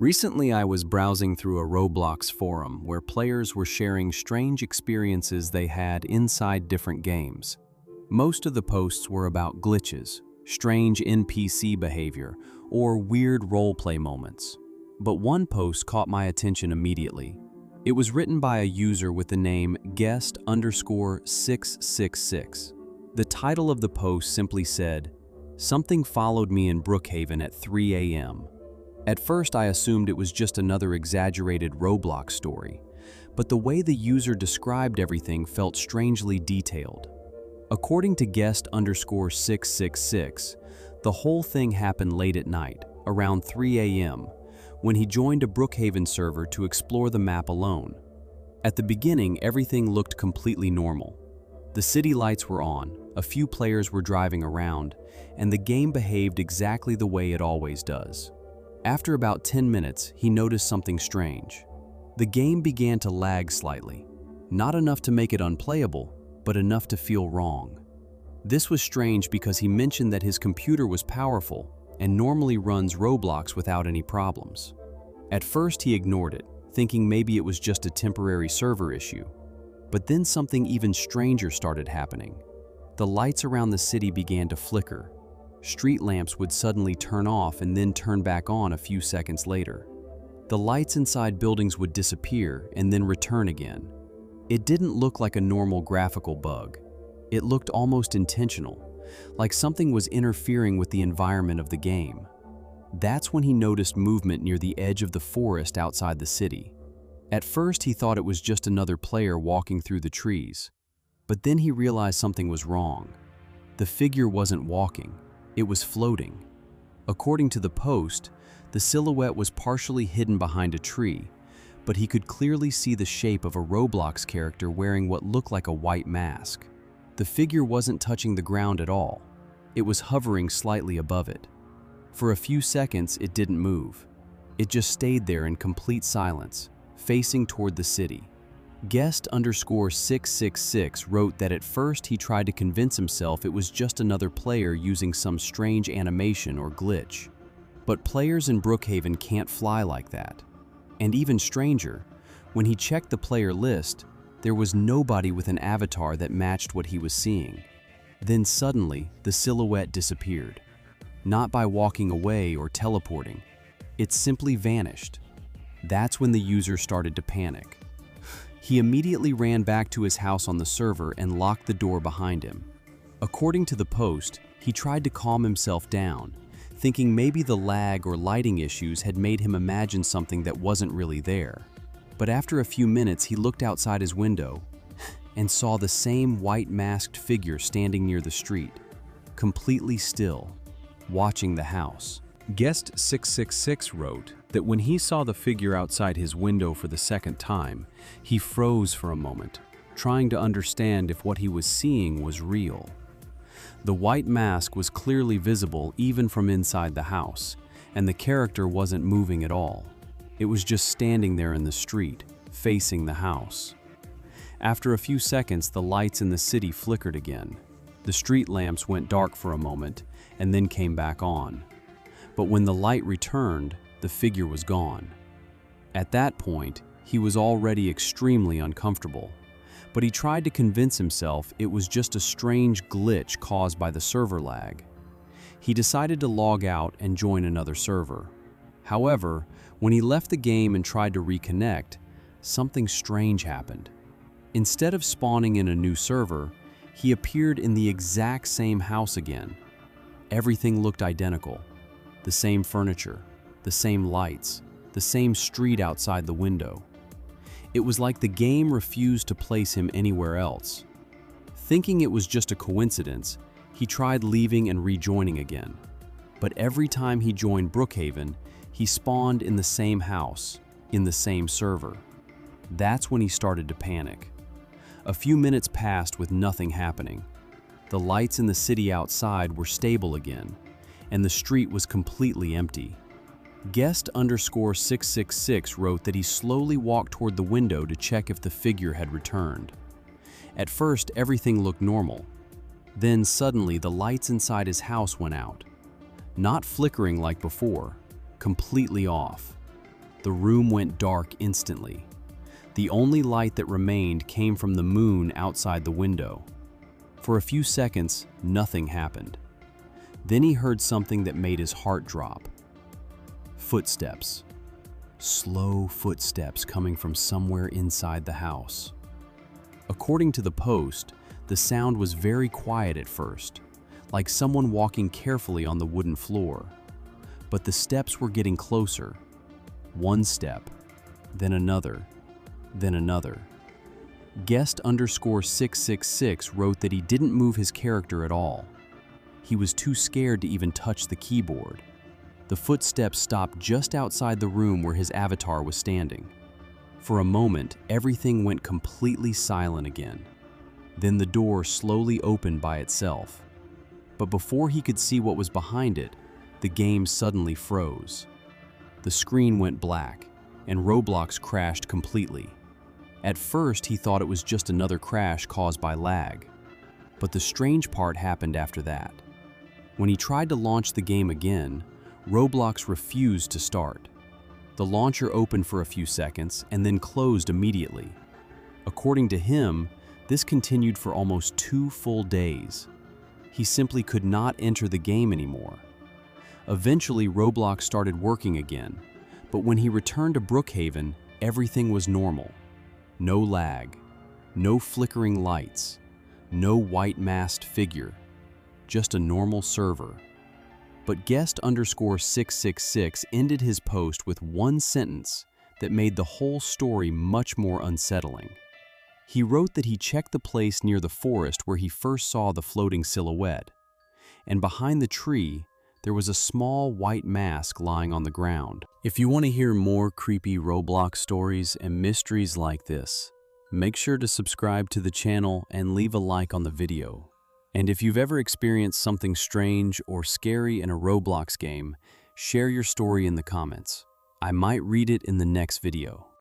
Recently, I was browsing through a Roblox forum where players were sharing strange experiences they had inside different games. Most of the posts were about glitches, strange NPC behavior, or weird roleplay moments. But one post caught my attention immediately. It was written by a user with the name guest_666. The title of the post simply said, "Something followed me in Brookhaven at 3 a.m." At first, I assumed it was just another exaggerated Roblox story, but the way the user described everything felt strangely detailed. According to guest_666, the whole thing happened late at night, around 3 a.m., when he joined a Brookhaven server to explore the map alone. At the beginning, everything looked completely normal. The city lights were on, a few players were driving around, and the game behaved exactly the way it always does. After about 10 minutes, he noticed something strange. The game began to lag slightly, not enough to make it unplayable, but enough to feel wrong. This was strange because he mentioned that his computer was powerful and normally runs Roblox without any problems. At first, he ignored it, thinking maybe it was just a temporary server issue. But then something even stranger started happening. The lights around the city began to flicker. Street lamps would suddenly turn off and then turn back on a few seconds later. The lights inside buildings would disappear and then return again. It didn't look like a normal graphical bug. It looked almost intentional, like something was interfering with the environment of the game. That's when he noticed movement near the edge of the forest outside the city. At first, he thought it was just another player walking through the trees. But then he realized something was wrong. The figure wasn't walking. It was floating. According to the post, the silhouette was partially hidden behind a tree, but he could clearly see the shape of a Roblox character wearing what looked like a white mask. The figure wasn't touching the ground at all. It was hovering slightly above it. For a few seconds, it didn't move. It just stayed there in complete silence, facing toward the city. Guest_666 wrote that at first he tried to convince himself it was just another player using some strange animation or glitch. But players in Brookhaven can't fly like that. And even stranger, when he checked the player list, there was nobody with an avatar that matched what he was seeing. Then suddenly, the silhouette disappeared. Not by walking away or teleporting. It simply vanished. That's when the user started to panic. He immediately ran back to his house on the server and locked the door behind him. According to the post, he tried to calm himself down, thinking maybe the lag or lighting issues had made him imagine something that wasn't really there. But after a few minutes, he looked outside his window and saw the same white masked figure standing near the street, completely still, watching the house. Guest666 wrote that when he saw the figure outside his window for the second time, he froze for a moment, trying to understand if what he was seeing was real. The white mask was clearly visible even from inside the house, and the character wasn't moving at all. It was just standing there in the street, facing the house. After a few seconds, the lights in the city flickered again. The street lamps went dark for a moment and then came back on. But when the light returned, the figure was gone. At that point, he was already extremely uncomfortable, but he tried to convince himself it was just a strange glitch caused by the server lag. He decided to log out and join another server. However, when he left the game and tried to reconnect, something strange happened. Instead of spawning in a new server, he appeared in the exact same house again. Everything looked identical. The same furniture, the same lights, the same street outside the window. It was like the game refused to place him anywhere else. Thinking it was just a coincidence, he tried leaving and rejoining again. But every time he joined Brookhaven, he spawned in the same house, in the same server. That's when he started to panic. A few minutes passed with nothing happening. The lights in the city outside were stable again, and the street was completely empty. Guest_666 wrote that he slowly walked toward the window to check if the figure had returned. At first, everything looked normal. Then suddenly, the lights inside his house went out. Not flickering like before, completely off. The room went dark instantly. The only light that remained came from the moon outside the window. For a few seconds, nothing happened. Then he heard something that made his heart drop. Footsteps. Slow footsteps coming from somewhere inside the house. According to the post, the sound was very quiet at first, like someone walking carefully on the wooden floor. But the steps were getting closer. One step, then another, then another. Guest_666 wrote that he didn't move his character at all. He was too scared to even touch the keyboard. The footsteps stopped just outside the room where his avatar was standing. For a moment, everything went completely silent again. Then the door slowly opened by itself. But before he could see what was behind it, the game suddenly froze. The screen went black, and Roblox crashed completely. At first, he thought it was just another crash caused by lag. But the strange part happened after that. When he tried to launch the game again, Roblox refused to start. The launcher opened for a few seconds and then closed immediately. According to him, this continued for almost 2 full days. He simply could not enter the game anymore. Eventually, Roblox started working again, but when he returned to Brookhaven, everything was normal. No lag, no flickering lights, no white masked figure, just a normal server. But guest_666 ended his post with one sentence that made the whole story much more unsettling. He wrote that he checked the place near the forest where he first saw the floating silhouette, and behind the tree, there was a small white mask lying on the ground. If you want to hear more creepy Roblox stories and mysteries like this, make sure to subscribe to the channel and leave a like on the video. And if you've ever experienced something strange or scary in a Roblox game, share your story in the comments. I might read it in the next video.